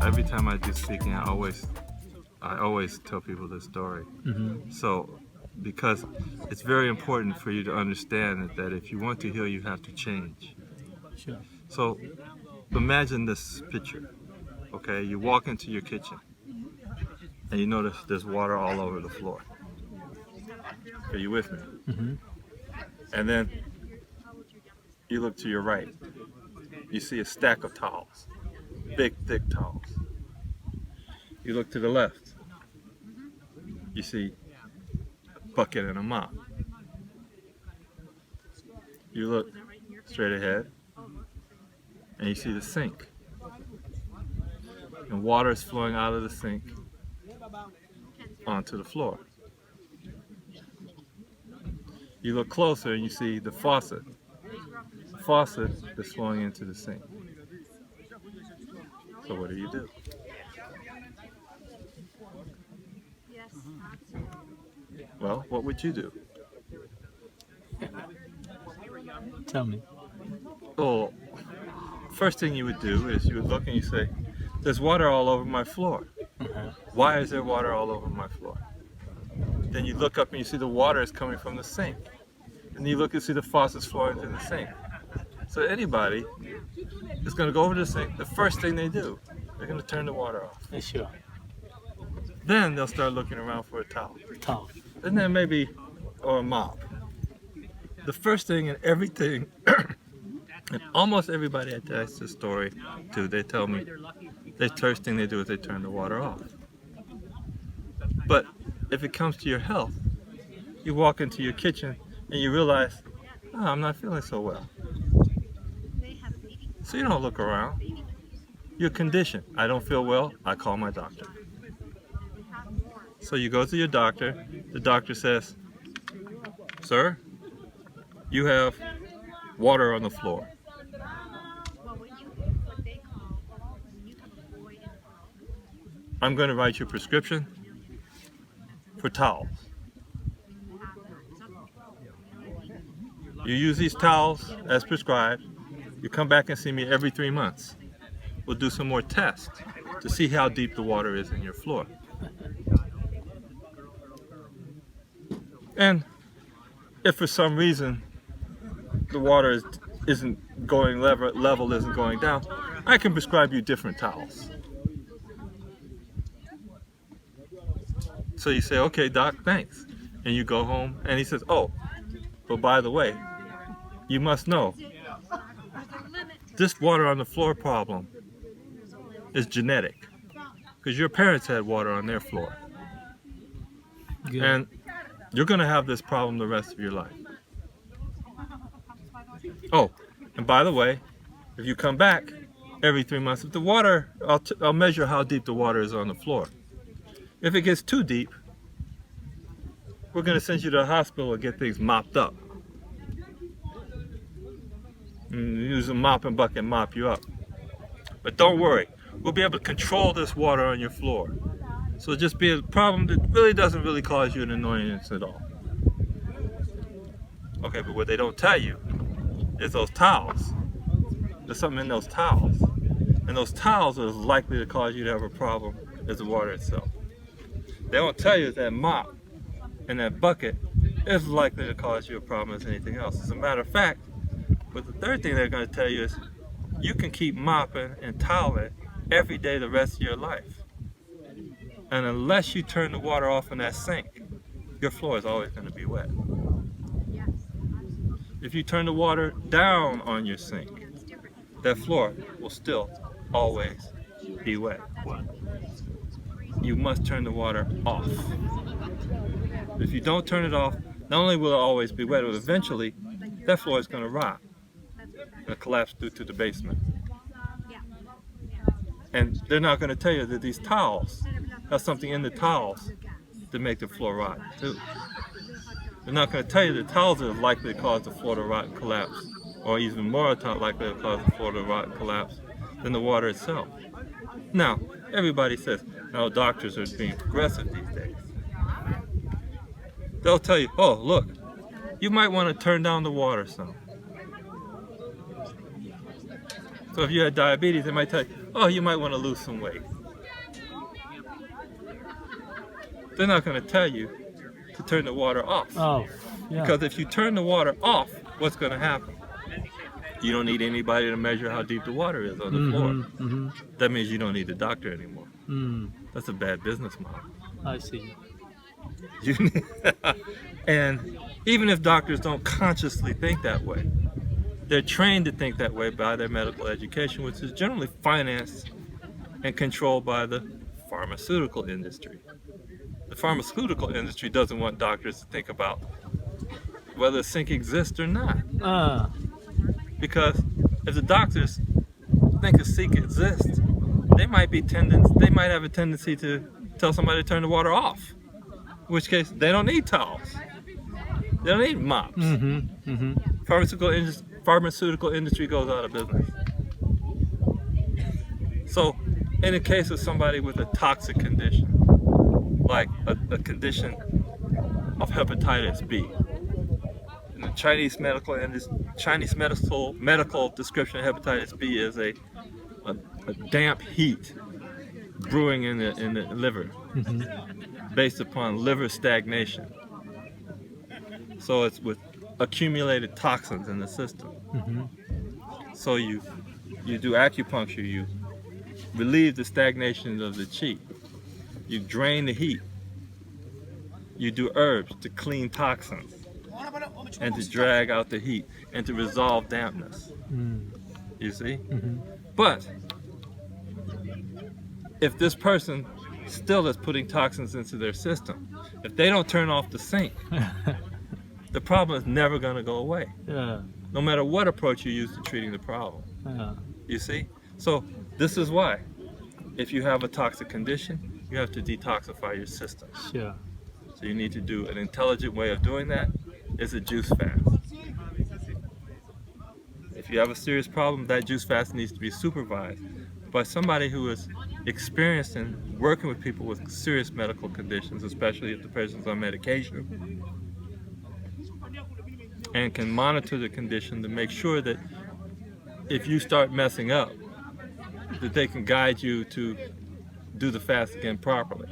every time I do speaking, I always tell people this story. So because it's very important for you to understand that if you want to heal, you have to change. Sure. So imagine this picture. Okay, you walk into your kitchen and you notice there's water all over the floor. Are you with me? And then you look to your right. You see a stack of towels, big, thick towels. You look to the left. You see a bucket and a mop. You look straight ahead and you see the sink. And water is flowing out of the sink onto the floor. You look closer and you see the faucet. The faucet is flowing into the sink. So what do? Well, what would you do? Tell me. Well, first thing you would do is you would look and you say, there's water all over my floor. Why is there water all over my floor? Then you look up and you see the water is coming from the sink. And you look and see the faucets flowing into the sink. So anybody is going to go over to the sink, the first thing they do, they're going to turn the water off. Sure. Then they'll start looking around for a towel. Towel. And then maybe, or a mop. The first thing and everything, and almost everybody I tell this story to, they tell me the first thing they do is they turn the water off. But if it comes to your health, you walk into your kitchen and you realize, oh, I'm not feeling so well. So you don't look around. You're conditioned. I don't feel well, I call my doctor. So you go to your doctor, the doctor says, sir, you have water on the floor. I'm going to write you a prescription for towels. You use these towels as prescribed. You come back and see me every 3 months. We'll do some more tests to see how deep the water is in your floor. And if for some reason the water isn't going level isn't going down, I can prescribe you different towels. So you say, okay, doc, thanks. And you go home and he says, oh, but by the way, you must know, this water on the floor problem is genetic because your parents had water on their floor. Good. And you're going to have this problem the rest of your life. Oh, and by the way, if you come back every 3 months, if the water, I'll measure how deep the water is on the floor. If it gets too deep, we're going to send you to the hospital and get things mopped up. And use a mop and bucket and mop you up. But don't worry, we'll be able to control this water on your floor. So just be a problem that really doesn't really cause you an annoyance at all. Okay, but what they don't tell you is those towels. There's something in those towels. And those towels are as likely to cause you to have a problem as the water itself. They don't tell you that mop and that bucket is likely to cause you a problem as anything else. As a matter of fact, but the third thing they're going to tell you is you can keep mopping and toweling every day the rest of your life. And unless you turn the water off in that sink, your floor is always going to be wet. If you turn the water down on your sink, that floor will still always be wet. You must turn the water off. If you don't turn it off, not only will it always be wet, but eventually that floor is going to rot and collapse due to the basement. And they're not going to tell you that these towels have something in the towels to make the floor rot too. They're not going to tell you that towels are likely to cause the floor to rot and collapse, or even more likely to cause the floor to rot and collapse than the water itself. Now, everybody says, no, doctors are being progressive these days. They'll tell you, oh, look, you might want to turn down the water some. So if you had diabetes, they might tell you, oh, you might want to lose some weight. They're not going to tell you to turn the water off. Oh, yeah. Because if you turn the water off, what's going to happen? You don't need anybody to measure how deep the water is on the floor. Mm-hmm. That means you don't need a doctor anymore. Mm, That's a bad business model. I see. And even if doctors don't consciously think that way, they're trained to think that way by their medical education, which is generally financed and controlled by the pharmaceutical industry. The pharmaceutical industry doesn't want doctors to think about whether zinc exists or not. Because if the doctors think a zinc exists, they might have a tendency to tell somebody to turn the water off. In which case, they don't need towels. They don't need mops. Mm-hmm. Mm-hmm. Pharmaceutical industry goes out of business. So, in the case of somebody with a toxic condition, like a condition of hepatitis B, in the Chinese medical description of hepatitis B is a damp heat brewing in the liver, Mm-hmm. based upon liver stagnation. So it's with accumulated toxins in the system. Mm-hmm. So you do acupuncture, you relieve the stagnation of the qi, you drain the heat, you do herbs to clean toxins and to drag out the heat and to resolve dampness. Mm. You see? Mm-hmm. But if this person still is putting toxins into their system, if they don't turn off the sink, the problem is never going to go away, Yeah. no matter what approach you use to treating the problem. Yeah. You see? So this is why, if you have a toxic condition, you have to detoxify your system. Sure. So you need to do an intelligent way of doing that is a juice fast. If you have a serious problem, that juice fast needs to be supervised by somebody who is experienced in working with people with serious medical conditions, especially if the person's on medication, and can monitor the condition to make sure that if you start messing up, that they can guide you to do the fast again properly.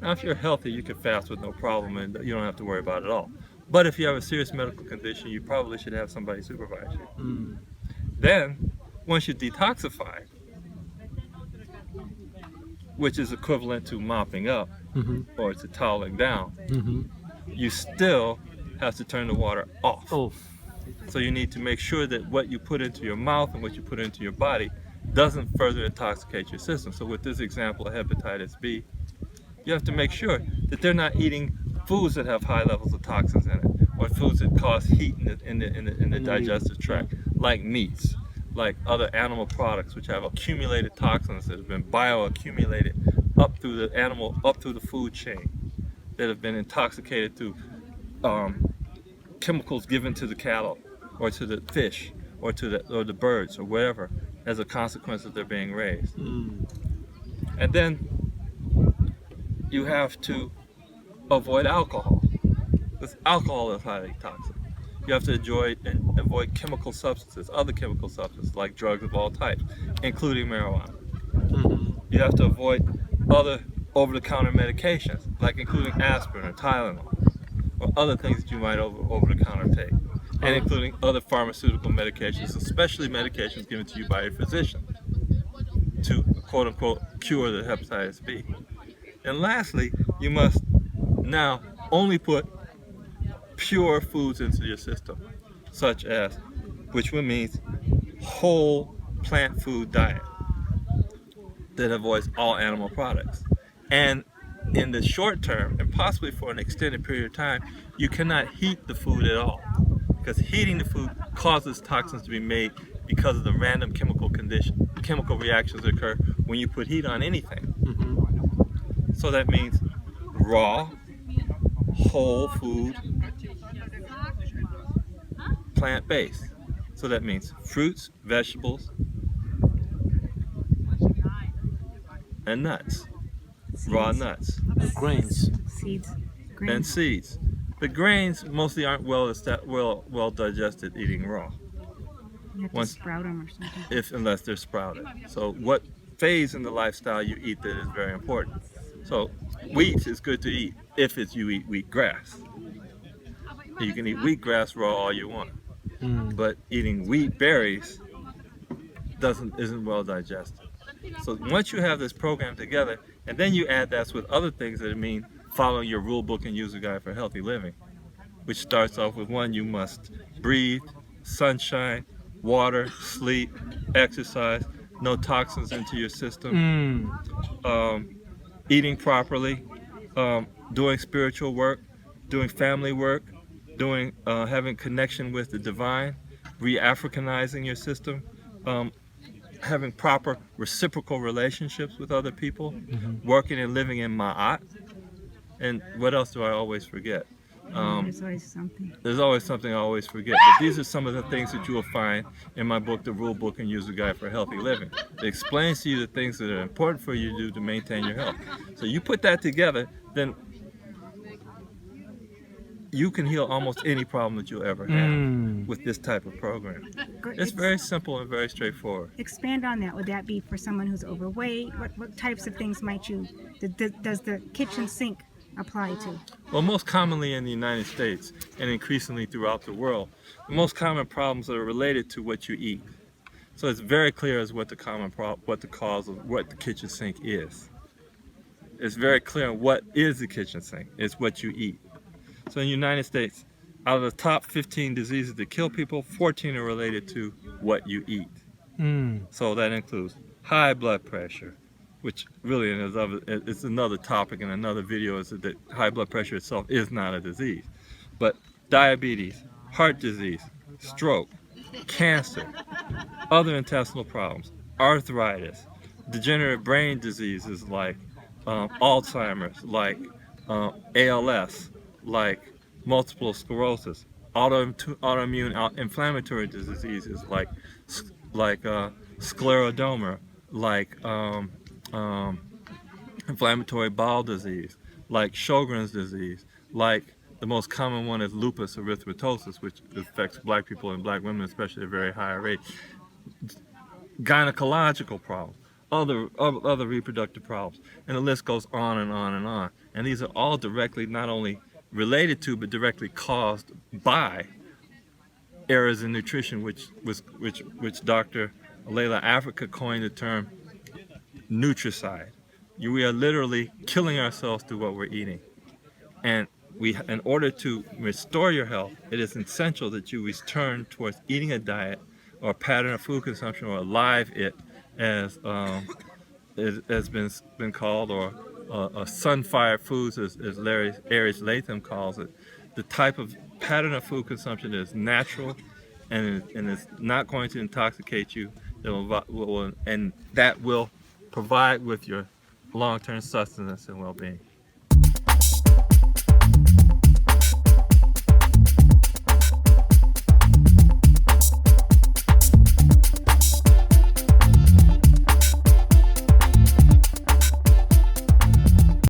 Now, if you're healthy, you can fast with no problem and you don't have to worry about it at all. But if you have a serious medical condition, you probably should have somebody supervise you. Mm. Then, once you detoxify, which is equivalent to mopping up Mm-hmm. or to toweling down, Mm-hmm. you still have to turn the water off. Oh. So you need to make sure that what you put into your mouth and what you put into your body doesn't further intoxicate your system. So with this example of hepatitis B, you have to make sure that they're not eating foods that have high levels of toxins in it, or foods that cause heat in the digestive tract, like meats, like other animal products which have accumulated toxins that have been bioaccumulated up through the food chain, that have been intoxicated through chemicals given to the cattle or to the fish or to the birds or whatever as a consequence of their being raised. Mm. And then you have to avoid alcohol, because alcohol is highly toxic. You have to avoid chemical substances, other chemical substances like drugs of all types, including marijuana. Mm-hmm. You have to avoid other over-the-counter medications, like including aspirin or Tylenol, or other things that you might over-the-counter take, and including other pharmaceutical medications, especially medications given to you by a physician to quote-unquote cure the hepatitis B. And lastly, you must now only put pure foods into your system, such as, which means whole plant food diet that avoids all animal products. And in the short term, and possibly for an extended period of time, you cannot heat the food at all, because heating the food causes toxins to be made because of the random chemical reactions that occur when you put heat on anything. Mm-hmm. So that means raw, whole food, plant-based. So that means fruits, vegetables, and nuts, raw nuts, Grains. Seeds. and Grains. seeds. The grains mostly aren't well digested eating raw. You have to Once, sprout them or something. unless they're sprouted. So what phase in the lifestyle you eat that is very important. So wheat is good to eat if you eat wheatgrass. You can eat wheatgrass raw all you want, Mm. but eating wheat berries isn't well digested. So once you have this program together, and then you add that with other things that mean following your rule book and user guide for healthy living, which starts off with one, you must breathe, sunshine, water, sleep, exercise, no toxins into your system, eating properly, doing spiritual work, doing family work, doing having connection with the divine, re-Africanizing your system, having proper reciprocal relationships with other people, working and living in Ma'at. And what else do I always forget? There's always something. There's always something I always forget, but these are some of the things that you will find in my book, The Rule Book and User Guide for Healthy Living. It explains to you the things that are important for you to do to maintain your health. So you put that together, then you can heal almost any problem that you'll ever have with this type of program. It's very simple and very straightforward. Expand on that. Would that be for someone who's overweight? What types of things might you, does the kitchen sink apply to? Well, most commonly in the United States and increasingly throughout the world, the most common problems are related to what you eat. So it's very clear as what the cause of what the kitchen sink is. It's very clear what is the kitchen sink. It's what you eat. So in the United States, out of the top 15 diseases that kill people, 14 are related to what you eat. So that includes high blood pressure, which really it's another topic in another video, is that high blood pressure itself is not a disease. But diabetes, heart disease, stroke, cancer, other intestinal problems, arthritis, degenerative brain diseases like Alzheimer's, like ALS, like multiple sclerosis, autoimmune inflammatory diseases like scleroderma, like inflammatory bowel disease, like Sjogren's disease, like the most common one is lupus erythematosus, which affects black people and black women especially at a very high rate. Gynecological problems, other reproductive problems, and the list goes on and on and on. And these are all directly not only related to but directly caused by errors in nutrition, which Dr. Layla Afrika coined the term nutricide. We are literally killing ourselves through what we're eating. And in order to restore your health, it is essential that you return towards eating a diet or a pattern of food consumption, or alive it, as has been called, or sun-fired foods, as Larry Erich Latham calls it. The type of pattern of food consumption that is natural and is not going to intoxicate you, and that will provide with your long-term sustenance and well-being.